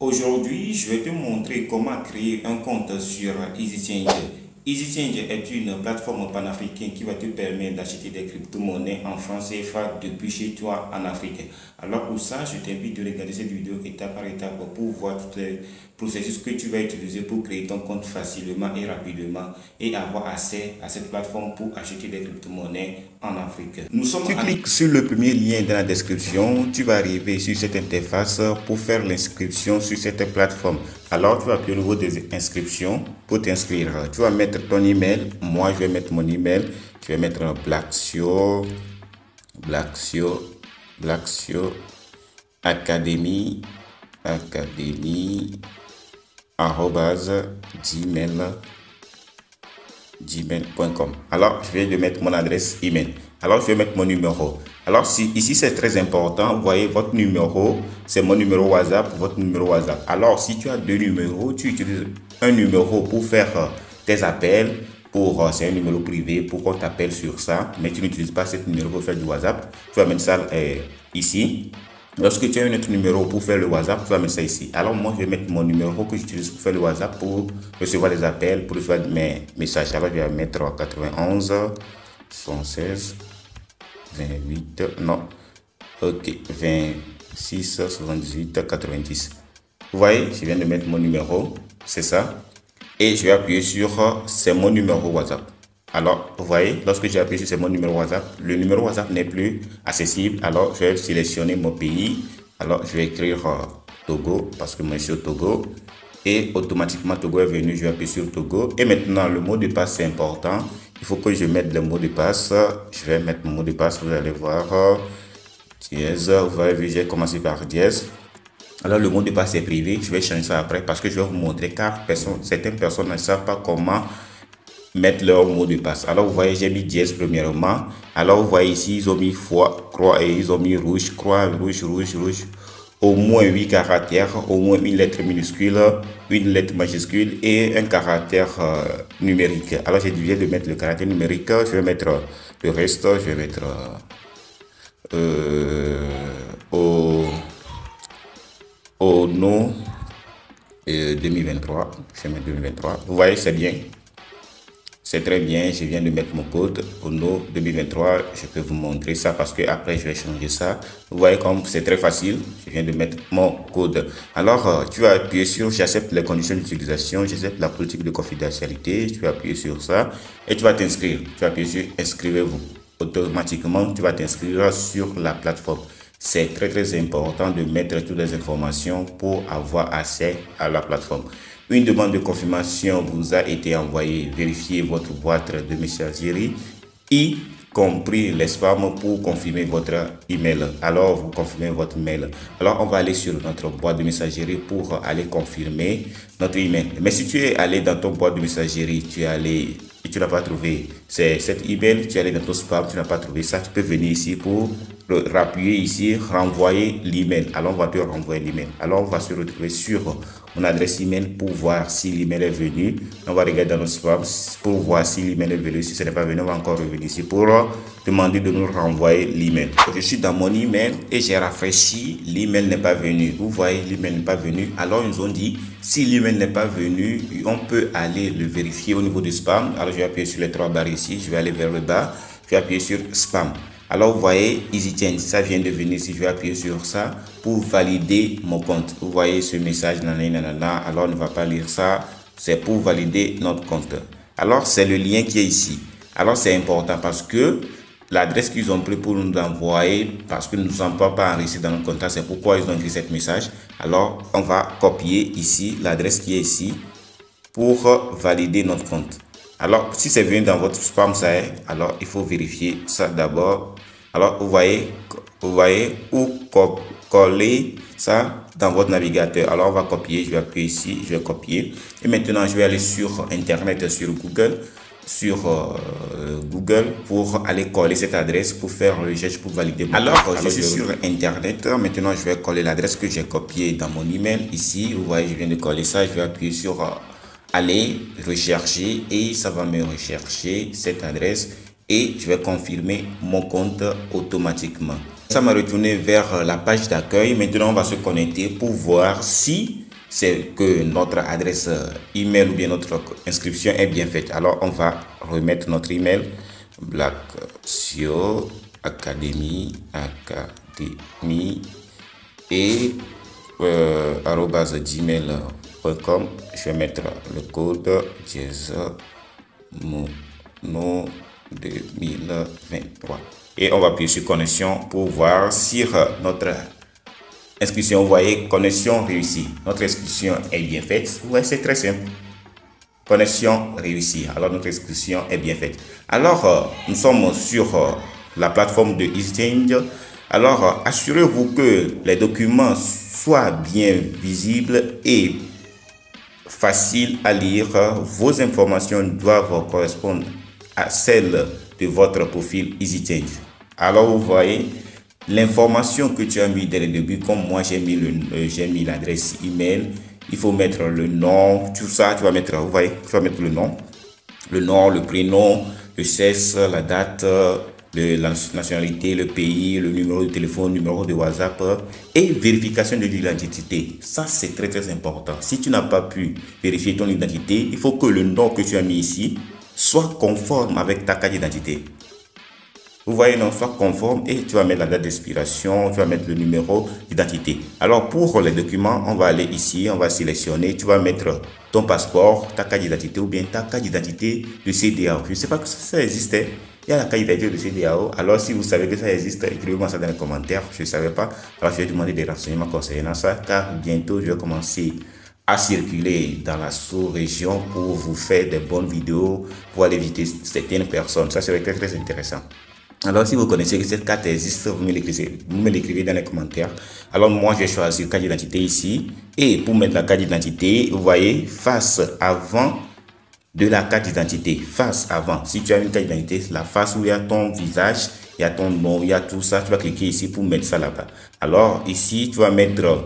Aujourd'hui, je vais te montrer comment créer un compte sur EasyChange. EasyChange est une plateforme panafricaine qui va te permettre d'acheter des crypto-monnaies en francs CFA depuis chez toi en Afrique. Alors pour ça, je t'invite de regarder cette vidéo étape par étape pour voir tous les processus que tu vas utiliser pour créer ton compte facilement et rapidement et avoir accès à cette plateforme pour acheter des crypto-monnaies en Afrique. Tu cliques sur le premier lien dans la description, tu vas arriver sur cette interface pour faire l'inscription sur cette plateforme. Alors tu vas appuyer au niveau des inscriptions pour t'inscrire. Tu vas mettre ton email. Moi je vais mettre mon email. Je vais mettre Blacksio Academy gmail.com. Alors je vais mettre mon adresse email. Alors je vais mettre mon numéro. Alors ici c'est très important, vous voyez votre numéro, c'est mon numéro WhatsApp, votre numéro WhatsApp. Alors si tu as deux numéros, tu utilises un numéro pour faire tes appels, c'est un numéro privé pour qu'on t'appelle sur ça, mais tu n'utilises pas ce numéro pour faire du WhatsApp. Tu vas mettre ça ici. Lorsque tu as un autre numéro pour faire le WhatsApp, tu vas mettre ça ici. Alors moi, je vais mettre mon numéro que j'utilise pour faire le WhatsApp, pour recevoir les appels, pour recevoir mes messages. Alors je vais mettre 91 116 28, non, ok, 26 78 90. Vous voyez, je viens de mettre mon numéro, c'est ça. Et je vais appuyer sur c'est mon numéro WhatsApp. Alors, vous voyez, lorsque j'ai appuyé sur c'est mon numéro WhatsApp, le numéro WhatsApp n'est plus accessible. Alors, je vais sélectionner mon pays. Alors, je vais écrire Togo parce que moi je suis au Togo. Et automatiquement, Togo est venu. Je vais appuyer sur Togo. Et maintenant, le mot de passe, c'est important. Il faut que je mette le mot de passe. Je vais mettre mon mot de passe. Vous allez voir. Dièse. Vous voyez, j'ai commencé par dièse. Alors, le mot de passe est privé. Je vais changer ça après parce que je vais vous montrer car certaines personnes ne savent pas comment mettre leur mot de passe. Alors vous voyez, j'ai mis dièse premièrement. Alors vous voyez ici, ils ont mis croix et ils ont mis rouge, croix, rouge, au moins 8 caractères, au moins une lettre minuscule, une lettre majuscule et un caractère numérique. Alors j'ai décidé de mettre le caractère numérique. Je vais mettre le reste. Je vais mettre au nom 2023. Je vais mettre 2023. Vous voyez, c'est bien. C'est très bien, je viens de mettre mon code ONO 2023. Je peux vous montrer ça parce que après je vais changer ça. Vous voyez comme c'est très facile. Je viens de mettre mon code. Alors, tu vas appuyer sur j'accepte les conditions d'utilisation, j'accepte la politique de confidentialité. Tu vas appuyer sur ça et tu vas t'inscrire. Tu vas appuyer sur inscrivez-vous. Automatiquement, tu vas t'inscrire sur la plateforme. C'est très important de mettre toutes les informations pour avoir accès à la plateforme. Une demande de confirmation vous a été envoyée. Vérifiez votre boîte de messagerie, y compris les spams pour confirmer votre email. Alors, vous confirmez votre mail. Alors, on va aller sur notre boîte de messagerie pour aller confirmer notre email. Mais si tu es allé dans ton boîte de messagerie, tu es allé et tu n'as pas trouvé cet email, tu es allé dans ton spam, tu n'as pas trouvé ça, tu peux venir ici pour appuyer ici, renvoyer l'email. Alors, on va te renvoyer l'email. Alors, on va se retrouver sur mon adresse email pour voir si l'email est venu. On va regarder dans nos spams pour voir si l'email est venu. Si ce n'est pas venu, on va encore revenir ici pour demander de nous renvoyer l'email. Je suis dans mon email et j'ai rafraîchi. L'email n'est pas venu. Vous voyez, l'email n'est pas venu. Alors, ils nous ont dit, si l'email n'est pas venu, on peut aller le vérifier au niveau du spam. Alors, je vais appuyer sur les trois barres ici. Je vais aller vers le bas. Je vais appuyer sur spam. Alors, vous voyez, EasyChange, ça vient de venir. Si je vais appuyer sur ça pour valider mon compte. Vous voyez ce message, nanana. Alors, on ne va pas lire ça. C'est pour valider notre compte. Alors, c'est le lien qui est ici. Alors, c'est important parce que l'adresse qu'ils ont pris pour nous envoyer, parce que nous ne sommes pas enregistrés dans notre compte, c'est pourquoi ils ont écrit ce message. Alors, on va copier ici l'adresse qui est ici pour valider notre compte. Alors, si c'est venu dans votre spam, ça est, alors il faut vérifier ça d'abord. Alors, vous voyez où coller ça dans votre navigateur. Alors, on va copier, je vais appuyer ici, je vais copier. Et maintenant, je vais aller sur Internet, sur Google pour aller coller cette adresse pour faire le recherche pour valider. Alors, je suis sur Internet. Maintenant, je vais coller l'adresse que j'ai copiée dans mon email. Ici, vous voyez, je viens de coller ça. Je vais appuyer sur aller rechercher et ça va me rechercher cette adresse et je vais confirmer mon compte automatiquement. Ça m'a retourné vers la page d'accueil. Maintenant, on va se connecter pour voir si c'est que notre adresse email ou bien notre inscription est bien faite. Alors on va remettre notre email Blacksio Academy et @gmail.com. Je vais mettre le code mono 2023 et on va appuyer sur connexion pour voir si notre inscription, vous voyez, connexion réussie. Notre inscription est bien faite. Ouais, c'est très simple. Connexion réussie. Alors notre inscription est bien faite. Alors nous sommes sur la plateforme de EasyChange. Alors assurez-vous que les documents soient bien visibles et faciles à lire. Vos informations doivent correspondre à celles de votre profil EasyChange. Alors vous voyez l'information que tu as mis dès le début, comme moi j'ai mis l'adresse email. Il faut mettre le nom, tout ça, tu vas mettre, vous voyez, tu vas mettre le nom, le prénom, le sexe, la date, la nationalité, le pays, le numéro de téléphone, le numéro de WhatsApp et vérification de l'identité. Ça, c'est très très important. Si tu n'as pas pu vérifier ton identité, il faut que le nom que tu as mis ici soit conforme avec ta carte d'identité. Vous voyez, non, soit conforme et tu vas mettre la date d'expiration, tu vas mettre le numéro d'identité. Alors pour les documents, on va aller ici, on va sélectionner, tu vas mettre ton passeport, ta carte d'identité ou bien ta carte d'identité de CEDEAO. Je ne sais pas que ça existait. Il y a la carte d'identité de CEDEAO. Alors si vous savez que ça existe, écrivez-moi ça dans les commentaires. Je ne savais pas. Alors je vais demander des renseignements concernant ça car bientôt je vais commencer à circuler dans la sous-région pour vous faire des bonnes vidéos pour aller visiter certaines personnes. Ça serait très très intéressant. Alors, si vous connaissez que cette carte existe, vous me l'écrivez dans les commentaires. Alors, moi, je vais choisir carte d'identité ici. Et pour mettre la carte d'identité, vous voyez, face avant de la carte d'identité. Face avant. Si tu as une carte d'identité, la face où il y a ton visage, il y a ton nom, il y a tout ça. Tu vas cliquer ici pour mettre ça là-bas. Alors, ici, tu vas mettre,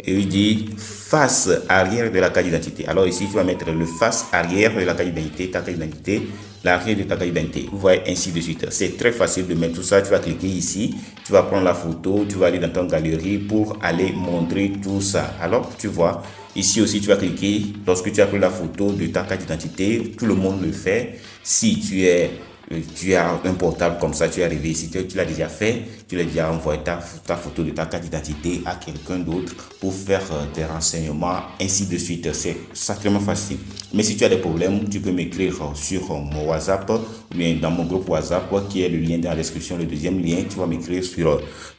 il dit face arrière de la carte d'identité. Alors, ici, tu vas mettre le face arrière de la carte d'identité, ta carte d'identité. L'arrière de ta carte d'identité, vous voyez, ainsi de suite. C'est très facile de mettre tout ça. Tu vas cliquer ici, tu vas prendre la photo, tu vas aller dans ton galerie pour aller montrer tout ça. Alors, tu vois, ici aussi, tu vas cliquer. Lorsque tu as pris la photo de ta carte d'identité, tout le monde le fait. Si tu as un portable comme ça, tu es arrivé ici, tu l'as déjà fait, tu l'as déjà envoyé ta photo de ta carte d'identité à quelqu'un d'autre pour faire des renseignements, ainsi de suite. C'est sacrément facile. Mais si tu as des problèmes, tu peux m'écrire sur mon WhatsApp ou bien dans mon groupe WhatsApp qui est le lien dans la description, le deuxième lien, tu vas m'écrire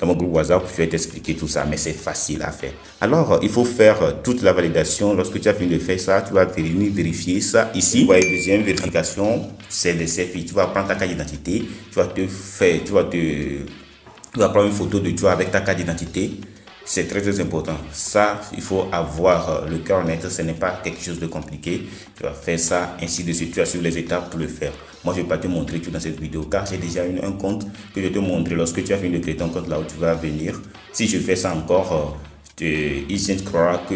dans mon groupe WhatsApp, je vais t'expliquer tout ça, mais c'est facile à faire. Alors, il faut faire toute la validation. Lorsque tu as fini de faire ça, tu vas venir vérifier ça ici. Vous voyez, deuxième vérification, c'est le selfie. Tu vas prendre ta carte d'identité, tu vas prendre une photo de toi avec ta carte d'identité. C'est très très important. Ça, il faut avoir le cœur net. Ce n'est pas quelque chose de compliqué. Tu vas faire ça, ainsi de suite. Tu as suivre les étapes pour le faire. Moi, je ne vais pas te montrer tout dans cette vidéo car j'ai déjà un compte que je vais te montrer lorsque tu as fini de créer ton compte là où tu vas venir. Si je fais ça encore, ils croira que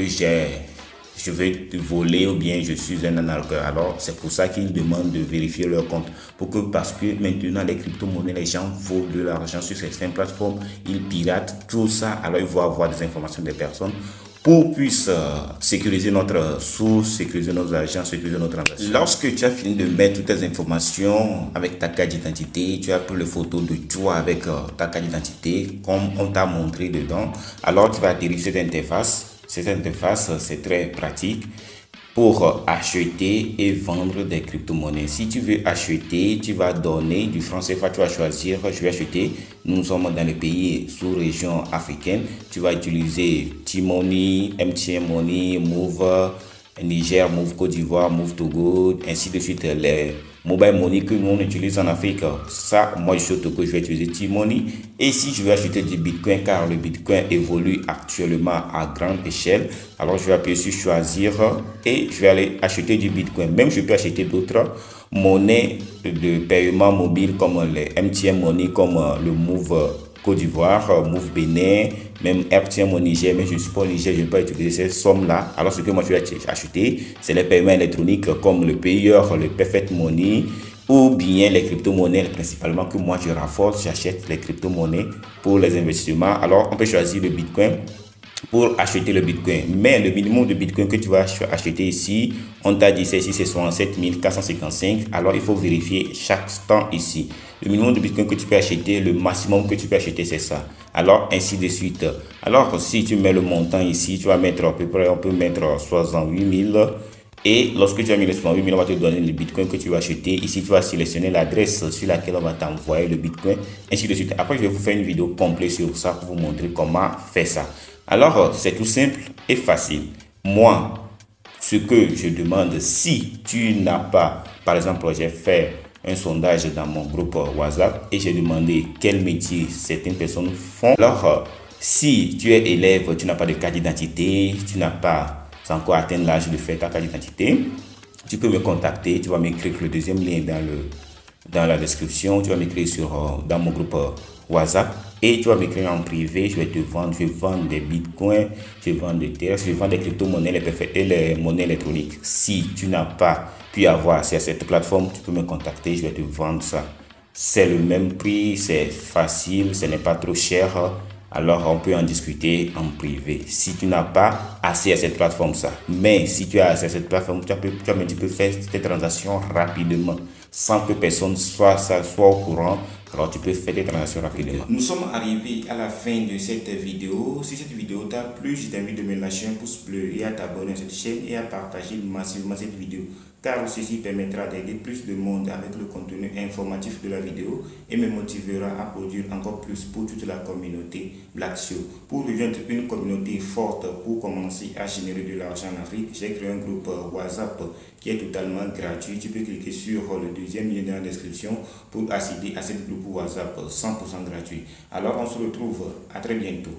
je vais te voler ou bien je suis un arnaqueur. Alors, c'est pour ça qu'ils demandent de vérifier leur compte. Parce que maintenant, les crypto-monnaies, les gens volent de l'argent sur certaines plateformes. Ils piratent tout ça. Alors, il faut avoir des informations des personnes pour puisse sécuriser notre source, sécuriser nos agents, sécuriser notre transaction. Lorsque tu as fini de mettre toutes tes informations avec ta carte d'identité, tu as pris les photos de toi avec ta carte d'identité, comme on t'a montré dedans, alors tu vas diriger cette interface. Cette interface, c'est très pratique pour acheter et vendre des crypto-monnaies. Si tu veux acheter, tu vas donner du franc CFA, tu vas choisir, je vais acheter. Nous sommes dans les pays sous-région africaine. Tu vas utiliser T-Money, MTN Money, Move Niger, Move Côte d'Ivoire, Move Togo, ainsi de suite. Les mobile money que nous on utilise en Afrique, ça, moi je suis au Togo, je vais utiliser T-Money. Et si je veux acheter du Bitcoin, car le Bitcoin évolue actuellement à grande échelle, alors je vais appuyer sur choisir et je vais aller acheter du Bitcoin. Même je peux acheter d'autres monnaies de paiement mobile comme les MTN Money, comme le Move Côte d'Ivoire, Move Bénin, même MTN Money Niger, mais je ne suis pas au Niger, je ne vais pas utiliser ces sommes-là. Alors ce que moi je vais acheter, c'est les paiements électroniques comme le payeur, le Perfect Money, ou bien les crypto-monnaies, principalement que moi je renforce, j'achète les crypto-monnaies pour les investissements. Alors on peut choisir le Bitcoin. pour acheter le Bitcoin. Mais le minimum de Bitcoin que tu vas acheter ici, on t'a dit ici c'est 67 455. Alors il faut vérifier chaque temps ici. Le minimum de Bitcoin que tu peux acheter, le maximum que tu peux acheter, c'est ça. Alors ainsi de suite. Alors si tu mets le montant ici, tu vas mettre à peu près, on peut mettre 68 000. Et lorsque tu as mis les 68 000, on va te donner le Bitcoin que tu vas acheter. Ici, tu vas sélectionner l'adresse sur laquelle on va t'envoyer le Bitcoin, ainsi de suite. Après, je vais vous faire une vidéo complète sur ça pour vous montrer comment faire ça. Alors, c'est tout simple et facile. Moi, ce que je demande, si tu n'as pas, par exemple, j'ai fait un sondage dans mon groupe WhatsApp et j'ai demandé quel métier certaines personnes font. Alors, si tu es élève, tu n'as pas de carte d'identité, tu n'as pas encore atteindre l'âge de faire ta carte d'identité, tu peux me contacter. Tu vas m'écrire le deuxième lien dans la description. Tu vas m'écrire dans mon groupe WhatsApp et tu vas m'écrire en privé. Je vais te vendre. Je vends des bitcoins, je vends des terres, je vends des crypto-monnaies et les monnaies électroniques. Si tu n'as pas pu avoir accès à cette plateforme, tu peux me contacter. Je vais te vendre ça. C'est le même prix, c'est facile, ce n'est pas trop cher. Alors on peut en discuter en privé. Si tu n'as pas accès à cette plateforme, ça. Mais si tu as accès à cette plateforme, tu peux faire tes transactions rapidement, sans que personne soit au courant. Alors tu peux faire tes transactions rapidement. Nous sommes arrivés à la fin de cette vidéo. Si cette vidéo t'a plu, je t'invite de me lâcher un pouce bleu et à t'abonner à cette chaîne et à partager massivement cette vidéo, car ceci permettra d'aider plus de monde avec le contenu informatif de la vidéo et me motivera à produire encore plus pour toute la communauté Black Show. Pour rejoindre une communauté forte pour commencer à générer de l'argent en Afrique, j'ai créé un groupe WhatsApp qui est totalement gratuit. Tu peux cliquer sur le deuxième lien dans la description pour accéder à ce groupe WhatsApp 100% gratuit. Alors on se retrouve à très bientôt.